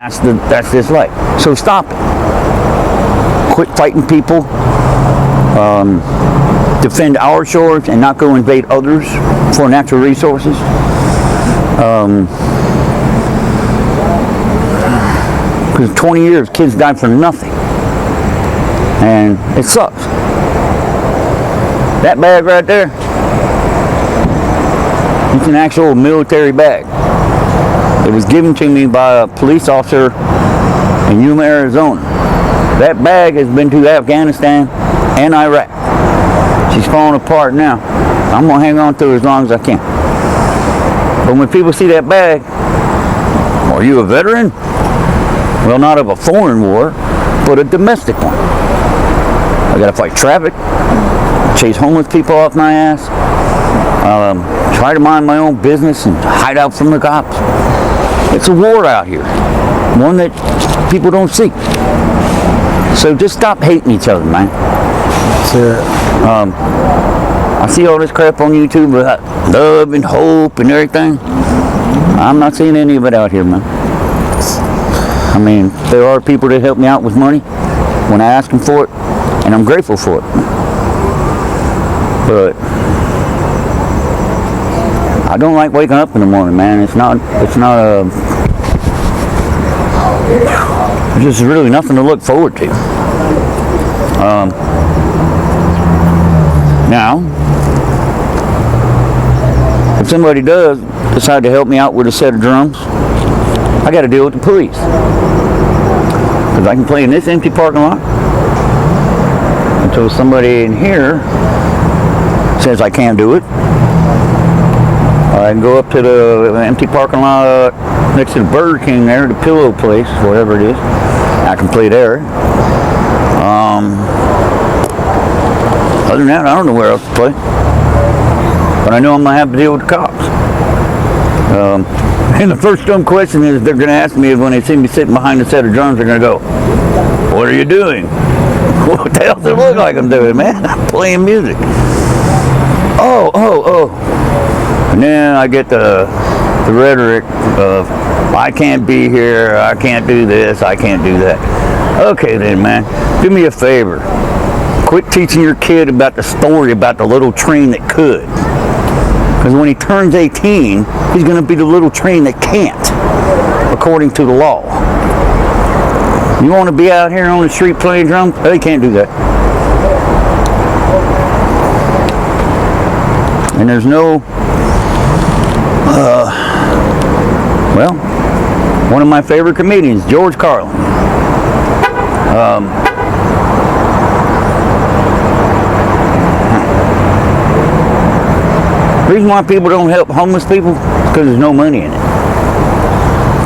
That's this life. So stop it. Quit fighting people. Defend our shores and not go invade others for natural resources. Because 20 years, kids die for nothing. And it sucks. That bag right there, it's an actual military bag. It was given to me by a police officer in Yuma, Arizona. That bag has been to Afghanistan and Iraq. She's falling apart now. I'm going to hang on to her as long as I can. But when people see that bag, are you a veteran? Well, not of a foreign war, but a domestic one. I got to fight traffic, chase homeless people off my ass, try to mind my own business and hide out from the cops. It's a war out here, one that people don't see. So just stop hating each other, man. That's it. I see all this crap on YouTube about love and hope and everything. I'm not seeing any of it out here, man. I mean, there are people that help me out with money when I ask them for it, and I'm grateful for it. But I don't like waking up in the morning, man. It's not just really nothing to look forward to. Now, if somebody does decide to help me out with a set of drums, I got to deal with the police. Because I can play in this empty parking lot until somebody in here says I can't do it. I can go up to the empty parking lot next to the Burger King there, the Pillow place, whatever it is. I can play there. Other than that, I don't know where else to play. But I know I'm going to have to deal with the cops. And the first dumb question is they're going to ask me when they see me sitting behind a set of drums, they're going to go, "What are you doing?" What the hell does it look like I'm doing, man? I'm playing music. Oh. And then I get the rhetoric of, I can't be here, I can't do this, I can't do that. Okay then, man, do me a favor. Quit teaching your kid about the story about the little train that could. Because when he turns 18, he's going to be the little train that can't, according to the law. You want to be out here on the street playing drums? They can't do that. And there's no, well, one of my favorite comedians, George Carlin. The reason why people don't help homeless people is because there's no money in it.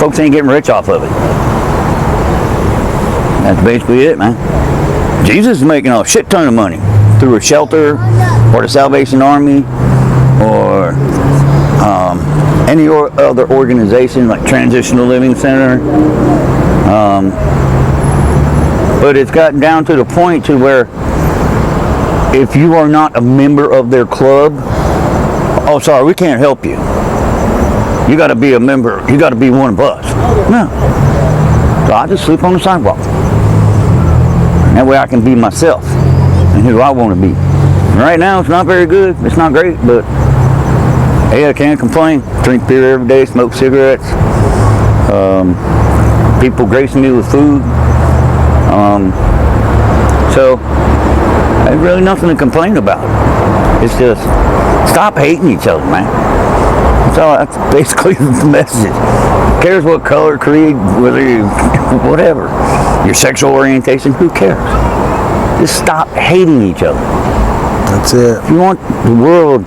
Folks ain't getting rich off of it. That's basically it, man. Jesus is making a shit ton of money through a shelter or the Salvation Army or any other organization like Transitional Living Center. But it's gotten down to the point to where if you are not a member of their club, oh, sorry, we can't help you. You got to be a member. You got to be one of us. No. So I just sleep on the sidewalk. And that way I can be myself and who I want to be. And right now, it's not very good. It's not great, but hey, I can't complain. Drink beer every day, smoke cigarettes. People gracing me with food. So there's really nothing to complain about. It's just stop hating each other, man. That's basically the message. Who cares what color, creed, whether you, whatever, your sexual orientation, who cares? Just stop hating each other. That's it. If you want the world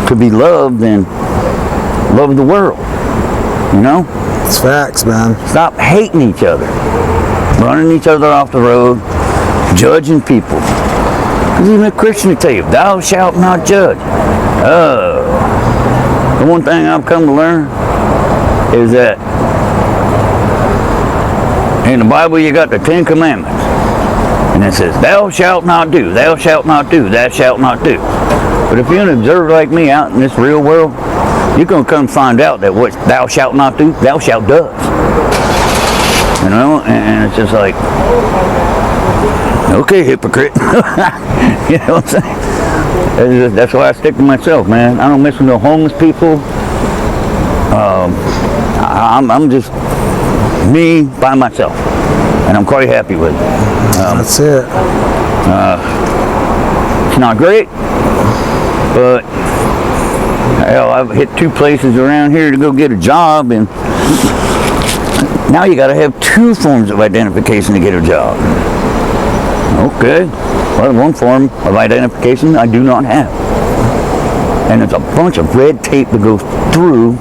to be loved, then love the world. You know? It's facts, man. Stop hating each other. Running each other off the road. Judging people. Because even a Christian will tell you, thou shalt not judge. The one thing I've come to learn is that in the Bible you got the 10 Commandments. And it says, thou shalt not do, thou shalt not do, thou shalt not do. But if you're an observer like me out in this real world, you're going to come find out that what thou shalt not do, thou shalt does. you know, and it's just like, okay, hypocrite. You know what I'm saying? That's why I stick to myself, man. I don't mess with no homeless people. I'm just me by myself, and I'm quite happy with it. That's it. It's not great, but hell, I've hit 2 places around here to go get a job, and now you got to have 2 forms of identification to get a job. Okay, well, 1 form of identification I do not have, and it's a bunch of red tape to go through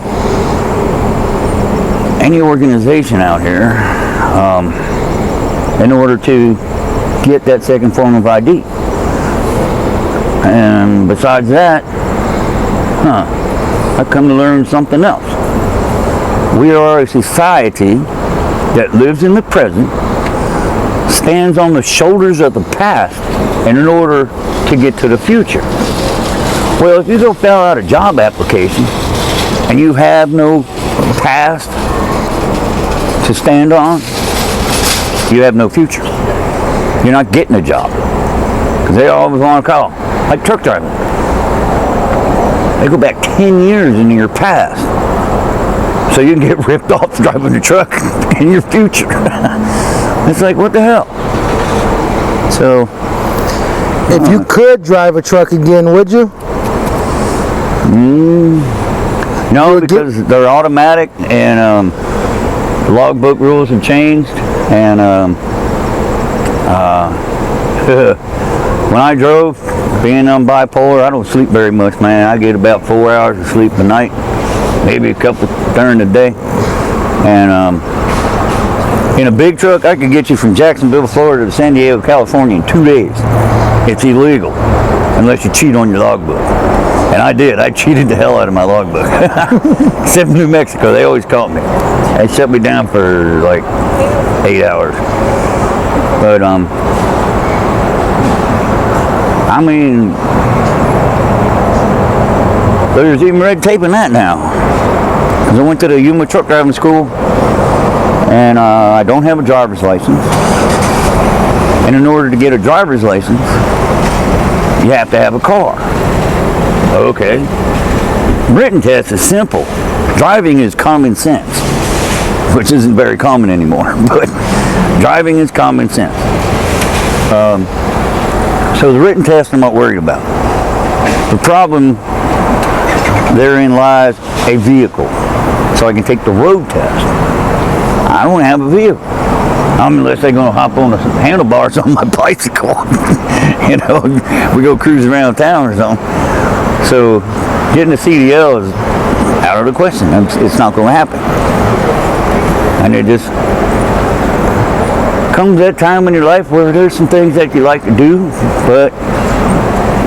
any organization out here in order to get that 2nd form of ID. And besides that, I've come to learn something else. We are a society that lives in the present, stands on the shoulders of the past in order to get to the future. Well, if you go fill out a job application and you have no past to stand on, you have no future. You're not getting a job. Because they always want to call. Like truck driving. They go back 10 years into your past. So you can get ripped off driving a truck in your future. It's like, what the hell? So, if you could drive a truck again, would you? No, because they're automatic, and the logbook rules have changed, and when I drove, being bipolar, I don't sleep very much, man. I get about 4 hours of sleep a night, maybe a couple during the day. And in a big truck, I could get you from Jacksonville, Florida to San Diego, California in 2 days. It's illegal unless you cheat on your logbook. And I did. I cheated the hell out of my logbook. Except New Mexico, they always caught me. They shut me down for like 8 hours. But I mean, there's even red tape in that now. Because I went to the Yuma truck driving school, and I don't have a driver's license. And in order to get a driver's license, you have to have a car. Okay. Written test is simple. Driving is common sense, which isn't very common anymore, but driving is common sense. So the written test I'm not worried about. The problem therein lies a vehicle, so I can take the road test. I don't have a vehicle. Unless they're going to hop on the handlebars on my bicycle. You know, we go cruise around town or something. So getting a CDL is out of the question. It's not going to happen. And it just comes that time in your life where there's some things that you like to do, but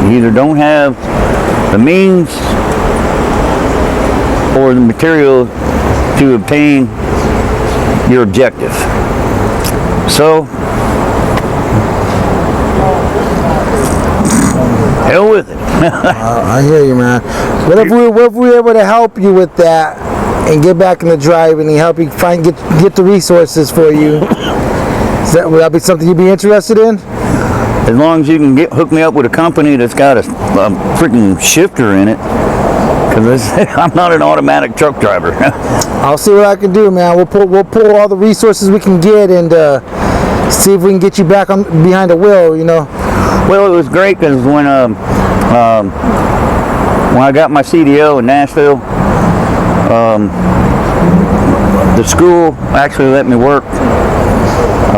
you either don't have the means or the material to obtain your objective. So, hell with it. I hear you, man. What if we were able to help you with that and get back in the driving and help you get the resources for you? Would that be something you'd be interested in? As long as you can hook me up with a company that's got a freaking shifter in it, because I'm not an automatic truck driver. I'll see what I can do, man. We'll pull all the resources we can get and see if we can get you back on behind the wheel. You know. Well, it was great because when I got my CDL in Nashville, the school actually let me work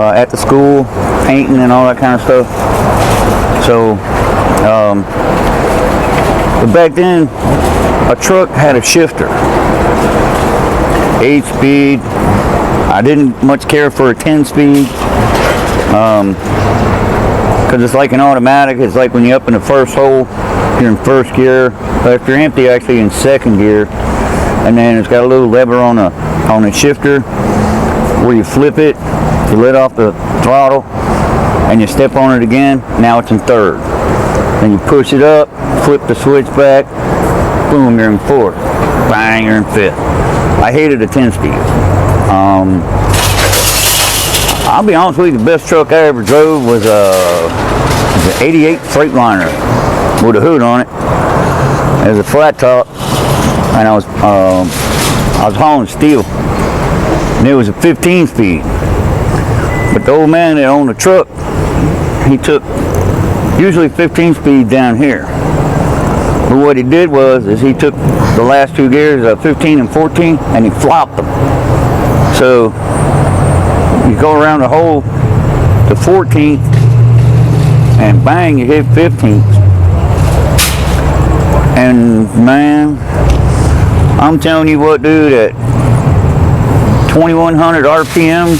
at the school, painting and all that kind of stuff. So, but back then, a truck had a shifter, 8-speed. I didn't much care for a 10-speed, because it's like an automatic. It's like when you're up in the first hole, you're in first gear. But if you're empty, you're actually in second gear. And then it's got a little lever on a shifter where you flip it, you let off the throttle, and you step on it again. Now it's in third. Then you push it up, flip the switch back, boom, you're in fourth. Bang, you're in fifth. I hated a 10-speed. I'll be honest with you, the best truck I ever drove was an 88 Freightliner with a hood on it. It was a flat top, and I was hauling steel, and it was a 15 speed. But the old man that owned the truck, he took usually 15 speed down here. But what he did was, is he took the last two gears of 15 and 14, and he flopped them. So you go around the hole to 14th, and bang, you hit 15th. And man, I'm telling you what, dude, at 2100 RPM,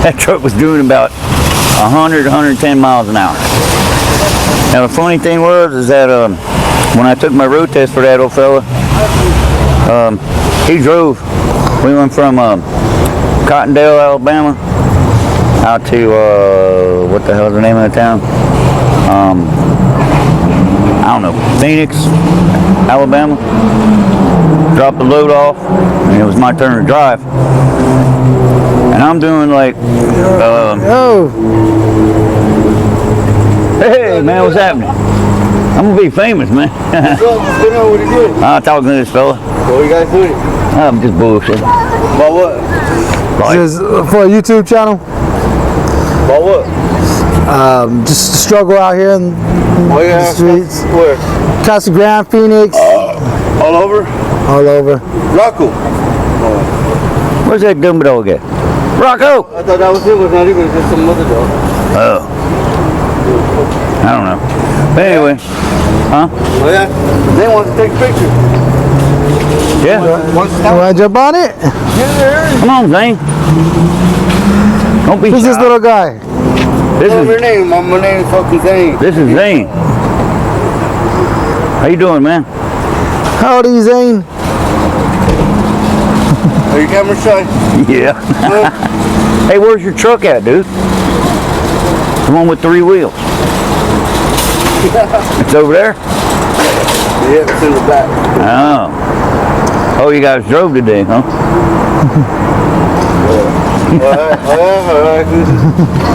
that truck was doing about 100, 110 miles an hour. Now the funny thing was, is that when I took my road test for that old fella, he drove. We went from Cottondale, Alabama, out to what the hell is the name of the town? I don't know, Phoenix, Alabama. Dropped the load off, and it was my turn to drive. And I'm doing like, hey man, what's happening? I'm gonna be famous, man. What's up? What are you doing? I'm talking to this fella. What are you guys doing? I'm just bullshit. About what? This is for a YouTube channel. About what? Just the struggle out here in the streets. Where? Casa Grande, Phoenix. All over? All over. Rocco. Where's that dumb dog at? Rocco! I thought that was him, but not even just some other dog. Oh. I don't know. But anyway. Huh? Oh yeah? They want to take pictures. Yeah. You want to jump on it? Come on, Zane. Don't be Who's shy. this little guy? This What's your is, name? My name is fucking Zane. this is Zane. How you doing, man? How old are you, Zane? Are you camera shy? Yeah. Hey, where's your truck at, dude? The one with 3 wheels. It's over there? Yeah, it's in the back. Oh. Oh, you guys drove today, huh?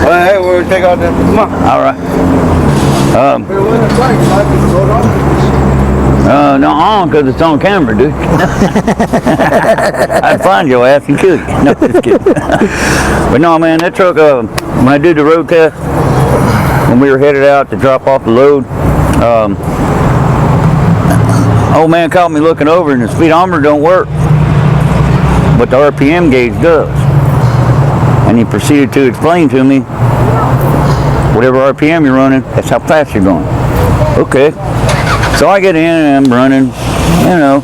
Alright, we'll take out that. Come on. All right. No, because it's on camera, dude. I'd find your ass and kill you. No, just kidding. But no, man, that truck, when I did the road test, when we were headed out to drop off the load, old man caught me looking over and the speedometer don't work, but the RPM gauge does. And he proceeded to explain to me, whatever RPM you're running, that's how fast you're going. Okay. So I get in and I'm running, you know,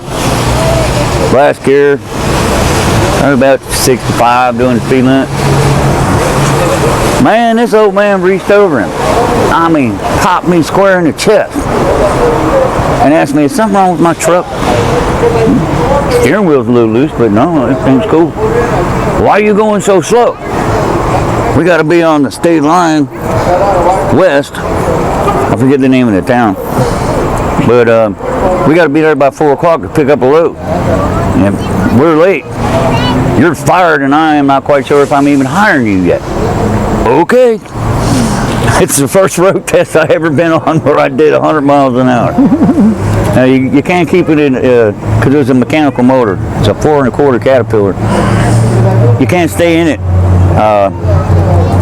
last gear, I'm about 65 doing the speed limit. Man, this old man reached over him. I mean, popped me square in the chest and asked me, is something wrong with my truck? Steering wheel's a little loose, but no, everything's cool. Why are you going so slow? We got to be on the state line west. I forget the name of the town. But we got to be there by 4 o'clock to pick up a load. And we're late. You're fired and I am not quite sure if I'm even hiring you yet. Okay. It's the first road test I ever been on where I did 100 miles an hour. Now you can't keep it in, because it was a mechanical motor. It's a 4 1/4 Caterpillar. You can't stay in it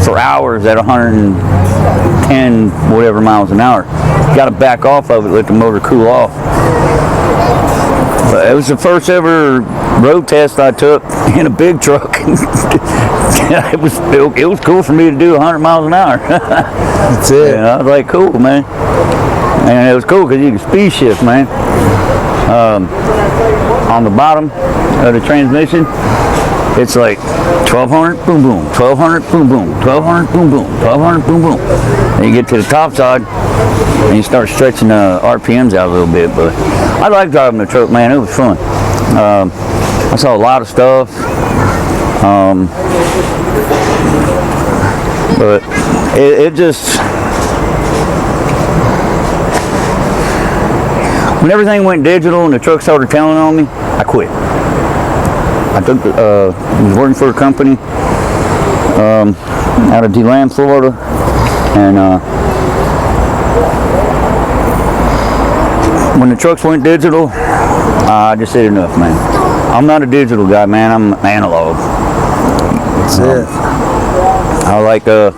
for hours at 110 whatever miles an hour. You got to back off of it, let the motor cool off. But it was the first ever road test I took in a big truck. It was cool for me to do 100 miles an hour. That's it. And I was like, cool, man. And it was cool because you can speed shift, man. On the bottom of the transmission, it's like 1200, boom, boom, 1200, boom, boom, 1200, boom, boom, 1200, boom, boom. And you get to the top side, and you start stretching the RPMs out a little bit. But I like driving the truck, man. It was fun. I saw a lot of stuff. But it just, when everything went digital and the truck started telling on me, I quit. I was working for a company. out of DeLand, Florida, and when the trucks went digital, I just said enough, man. I'm not a digital guy, man. I'm analog. That's it. I like I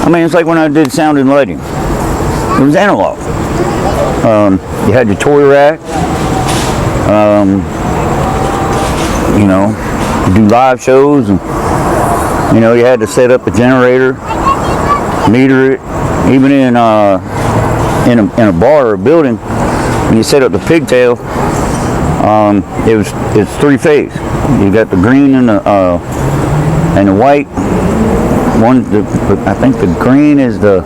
mean, it's like when I did sound and lighting. It was analog. You had your toy rack. You know, you do live shows, and you know, you had to set up a generator, meter it. Even in a bar or a building, when you set up the pigtail, it's three-phase. You got the green and the white. I think the green is the.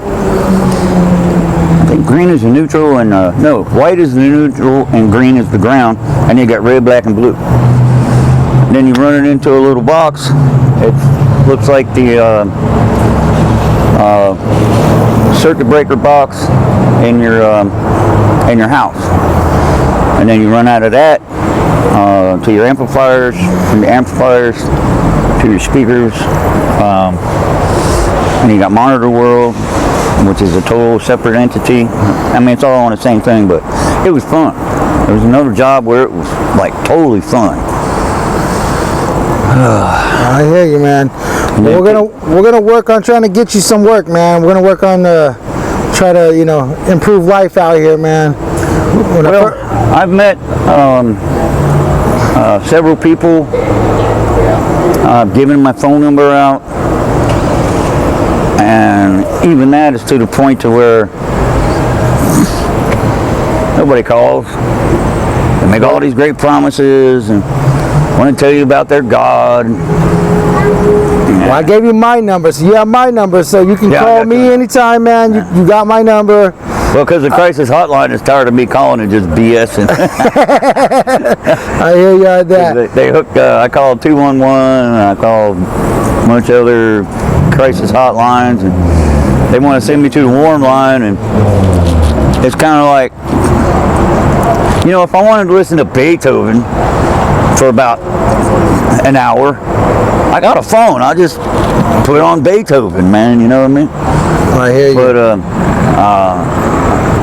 I think green is the neutral, and no, white is the neutral and green is the ground, and you got red, black, and blue. And then you run it into a little box. It looks like the circuit breaker box in your house, and then you run out of that to your amplifiers, from your amplifiers to your speakers, and you got Monitor World, which is a total separate entity. I mean, it's all on the same thing, but it was fun. There was another job where it was like totally fun. I hear you, man. We're gonna work on trying to get you some work, man. We're gonna work on try to improve life out here, man. Well, I've met several people. I've given my phone number out, and even that is to the point to where nobody calls. They make all these great promises and want to tell you about their God. Well, I gave you my number, so you have my number, so you can call me anytime, man. You got my number. Well, because the crisis hotline is tired of me calling and just BSing. I hear you on that. They hook. I called 211, and I called a bunch of other crisis hotlines, and they want to send me to the warm line, and it's kind of like, if I wanted to listen to Beethoven for about an hour, I got a phone. I just put on Beethoven, man. You know what I mean? I hear you. But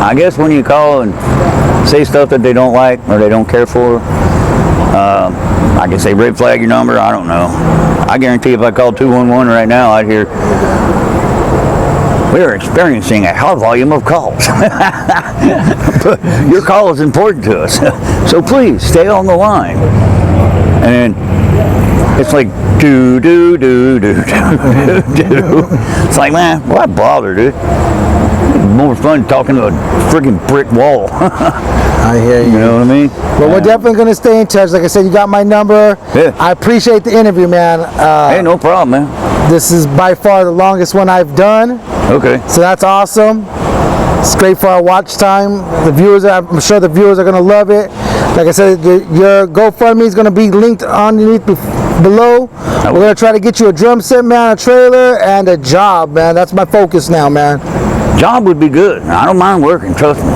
I guess when you call and say stuff that they don't like or they don't care for, I can say red flag your number. I don't know. I guarantee if I called 211 right now, I'd hear, we are experiencing a high volume of calls. But your call is important to us, so please stay on the line. And it's like do. It's like, man, why bother, dude? It's more fun talking to a freaking brick wall. I hear you. You know what I mean? Well, we're definitely going to stay in touch. Like I said, you got my number. Yeah. I appreciate the interview, man. Hey, no problem, man. This is by far the longest one I've done. Okay. So that's awesome. It's great for our watch time. The viewers, I'm sure the viewers are going to love it. Like I said, your GoFundMe is going to be linked underneath below. We're going to try to get you a drum set, man, a trailer, and a job, man. That's my focus now, man. Job would be good. I don't mind working, trust me.